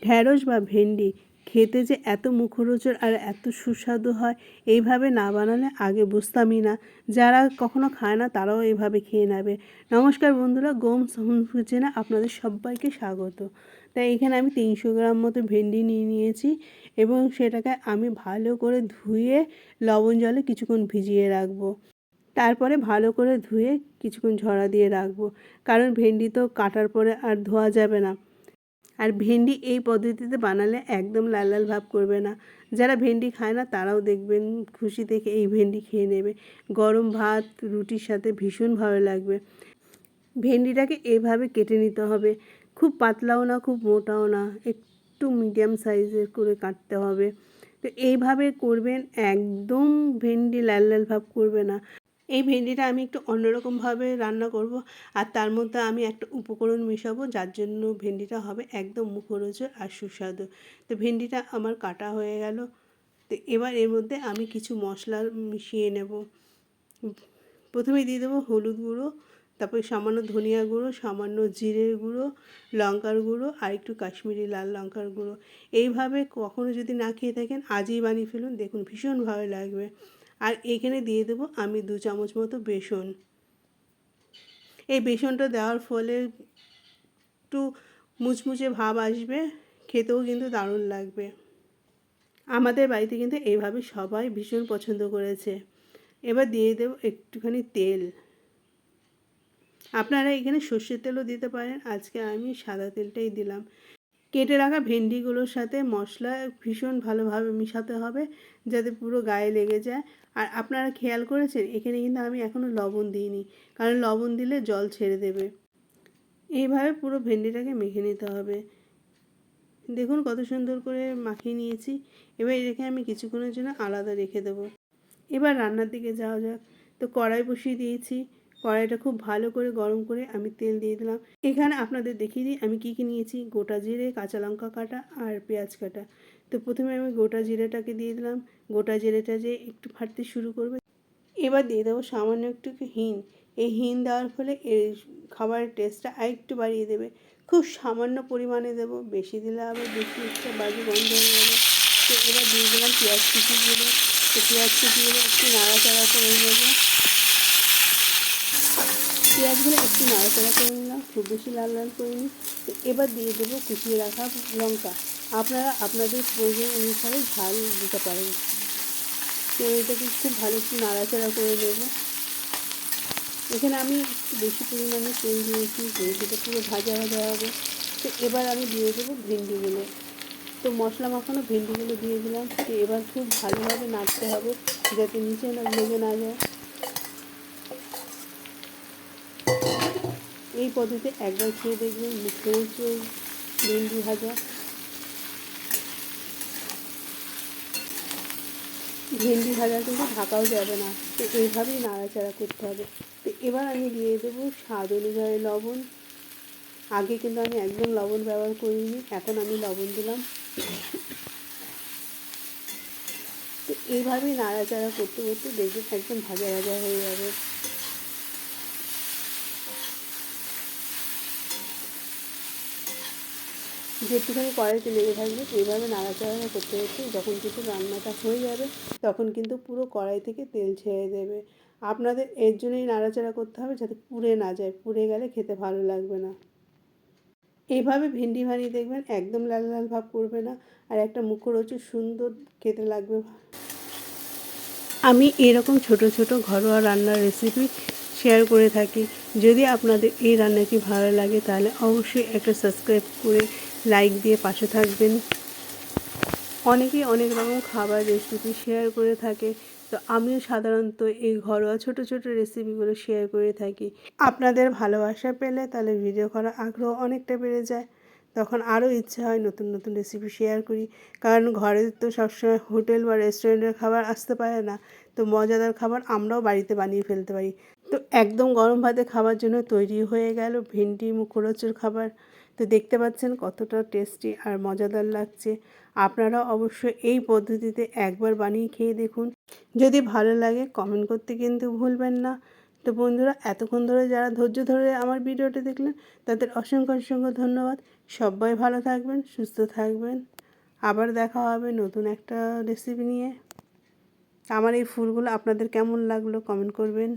ঢ্যাঁড়স বা ভেন্ডি খেতে যে এত মুখরোচক আর এত সুস্বাদু হয়, এইভাবে না বানালে আগে বুঝতামই না। যারা কখনো খায় না তারাও এইভাবে খেয়ে নেবে। নমস্কার বন্ধুরা, গোমস হোম কিচেনে আপনাদের সবাইকে স্বাগত। তাই এখানে আমি 300 গ্রাম মতো ভেন্ডি নিয়ে নিয়েছি এবং সেটাকে আমি ভালো করে ধুয়ে লবণ জলে কিছুক্ষণ ভিজিয়ে রাখবো। তারপরে ভালো করে ধুয়ে কিছুক্ষণ ঝরা দিয়ে রাখবো, কারণ ভেন্ডি তো কাটার পরে আর ধোয়া যাবে না। আর ভেন্ডি এই পদ্ধতিতে বানালে একদম লাল লাল ভাব করবে না। যারা ভেন্ডি খায় না তারাও দেখবেন খুশি থেকে এই ভেন্ডি খেয়ে নেবে। গরম ভাত রুটির সাথে ভীষণ ভালো লাগবে। ভেন্ডিটাকে এভাবে কেটে নিতে হবে, খুব পাতলাও না খুব মোটাও না, একটু মিডিয়াম সাইজের করে কাটতে হবে। তো এইভাবে করবেন, একদম ভেন্ডি লাল লাল ভাব করবে না। এই ভেন্ডিটা আমি একটু অন্যরকমভাবে রান্না করব, আর তার মধ্যে আমি একটা উপকরণ মেশাবো, যার জন্য ভেন্ডিটা হবে একদম মুখরোচক আর সুস্বাদু। তো ভেন্ডিটা আমার কাটা হয়ে গেল। তো এবার এর মধ্যে আমি কিছু মশলা মিশিয়ে নেব। প্রথমে দিয়ে দেবো হলুদ গুঁড়ো, তারপরে সামান্য ধনিয়া গুঁড়ো, সামান্য জিরের গুঁড়ো, লঙ্কার গুঁড়ো আর একটু কাশ্মীরি লাল লঙ্কার গুঁড়ো। এইভাবে কখনো যদি না খেয়ে থাকেন আজই বানিয়ে ফেলুন, দেখুন ভীষণ ভালো লাগবে। আর এখানে দিয়ে দেবো আমি 2 চামচ মতো বেসন। এই বেসনটা দেওয়ার ফলে একটু মুচমুচে ভাব আসবে, খেতেও কিন্তু দারুণ লাগবে। আমাদের বাড়িতে কিন্তু এইভাবে সবাই ভীষণ পছন্দ করেছে। এবার দিয়ে দেবো একটুখানি তেল। আপনারা এখানে সর্ষের তেলও দিতে পারেন, আজকে আমি সাদা তেলটাই দিলাম। কেটে রাখা ভেন্ডিগুলোর সাথে মশলা ভীষণ ভালোভাবে মিশাতে হবে, যাতে পুরো গায়ে লেগে যায়। আর আপনারা খেয়াল করেছেন এখানে কিন্তু আমি এখনও লবণ দিইনি, কারণ লবণ দিলে জল ছেড়ে দেবে। এইভাবে পুরো ভেন্ডিটাকে মেখে নিতে হবে। দেখুন কত সুন্দর করে মাখিয়ে নিয়েছি। এবার এটাকে আমি কিছুক্ষণের জন্য আলাদা রেখে দেবো। এবার রান্নার দিকে যাওয়া যাক। তো কড়াই বসিয়ে দিয়েছি, কড়াইটা খুব ভালো করে গরম করে আমি তেল দিয়ে দিলাম। এখানে আপনাদের দেখিয়ে দিই আমি কী কী নিয়েছি। গোটা জিরে, কাঁচা লঙ্কা কাটা আর পেঁয়াজ কাটা। তো প্রথমে আমি গোটা জিরেটাকে দিয়ে দিলাম। গোটা জিরেটা যে একটু ফাটতে শুরু করবে, এবার দিয়ে দেবো সামান্য একটু হিং। এই হিং দেওয়ার ফলে এই খাবারের টেস্টটা আরেকটু বাড়িয়ে দেবে। খুব সামান্য পরিমাণে দেবো, বেশি দিলে আবার বেশি একটা বাজে গন্ধ হয়ে যাবে। তো এবার দিয়ে দিলাম পেঁয়াজ কুচিগুলো। তো পেঁয়াজ কুচিগুলো একটু নাড়াচাড়া করে নেবো। পেঁয়াজগুলো একটু নাড়াচাড়া করে নিলাম, খুব বেশি লাল লাল করে নিই। তো এবার দিয়ে দেবো কুচিয়ে রাখা লঙ্কা। আপনারা আপনাদের প্রয়োজন অনুসারে ঝাল দিতে পারেন। তো এটাকে খুব ভালো একটু নাড়াচাড়া করে নেব। এখানে আমি একটু বেশি পরিমাণে তেল দিয়েছি, যেটা পুরো ভাজা ভাজা হবে। তো এবার আমি দিয়ে দেবো ভেন্ডিগুলো। তো মশলা মাখানো ভেন্ডিগুলো দিয়ে দিলাম। তো এবার খুব ভালোভাবে নাড়তে হবে, যাতে নিচে না লেগে না যায়। এই পদ্ধতিতে একবার খেয়ে দেখবেন মুখে রয়েছে ভেন্ডি ভাজা। ভেন্ডি ভাজা কিন্তু ঢাকাও যাবে না, তো এইভাবেই নাড়াচাড়া করতে হবে। তো এবার আমি দিয়ে দেবো স্বাদ অনুযায়ী লবণ। আগে কিন্তু আমি একদম লবণ ব্যবহার করিনি, এখন আমি লবণ দিলাম। তো এইভাবেই নাড়াচাড়া করতে করতে দেখবেন একদম ভাজা ভাজা হয়ে যাবে। যেটুখানি কড়াইতে লেগে থাকবে এইভাবে নাড়াচাড়া করতে করতে যখন কিন্তু রান্নাটা হয়ে যাবে, তখন কিন্তু পুরো কড়াই থেকে তেল ছেড়ে দেবে। আপনাদের এর জন্যই নাড়াচাড়া করতে হবে, যাতে পুড়ে না যায়, পুড়ে গেলে খেতে ভালো লাগবে না। এইভাবে ভেন্ডি বানিয়ে দেখবেন একদম লাল লাল ভাব করবে না, আর একটা মুখরোচক সুন্দর খেতে লাগবে। আমি এরকম ছোট ছোট ঘরোয়া রান্নার রেসিপি শেয়ার করে থাকি। যদি আপনাদের এই রান্নাটি ভালো লাগে তাহলে অবশ্যই একটা সাবস্ক্রাইব করে লাইক দিয়ে পাশে থাকবেন। অনেকেই অনেক রকম খাবার রেসিপি শেয়ার করে থাকে, তো আমিও সাধারণত এই ঘরোয়া ছোট ছোট রেসিপিগুলো শেয়ার করে থাকি। আপনাদের ভালোবাসা পেলে তাহলে ভিডিও করার আগ্রহ অনেকটা বেড়ে যায়, তখন আরও ইচ্ছে হয় নতুন নতুন রেসিপি শেয়ার করি। কারণ ঘরে তো সবসময় হোটেল বা রেস্টুরেন্টের খাবার আসতে পারে না, তো মজাদার খাবার আমরাও বাড়িতে বানিয়ে ফেলতে পারি। তো একদম গরম ভাতে খাওয়ার জন্য তৈরি হয়ে গেল ভেন্ডি মুখরোচক খাবার। তো দেখতে পাচ্ছেন কতটা টেস্টি আর মজাদার লাগছে। আপনারা অবশ্যই এই পদ্ধতিতে একবার বানিয়ে খেয়ে দেখুন। যদি ভালো লাগে কমেন্ট করতে কিন্তু ভুলবেন না। তো বন্ধুরা, এতক্ষণ ধরে যারা ধৈর্য ধরে আমার ভিডিওটি দেখলেন তাদের অসংখ্য অসংখ্য ধন্যবাদ। সবাই ভালো থাকবেন, সুস্থ থাকবেন। আবার দেখা হবে নতুন একটা রেসিপি নিয়ে। আমার এই ফুলগুলো আপনাদের কেমন লাগলো কমেন্ট করবেন।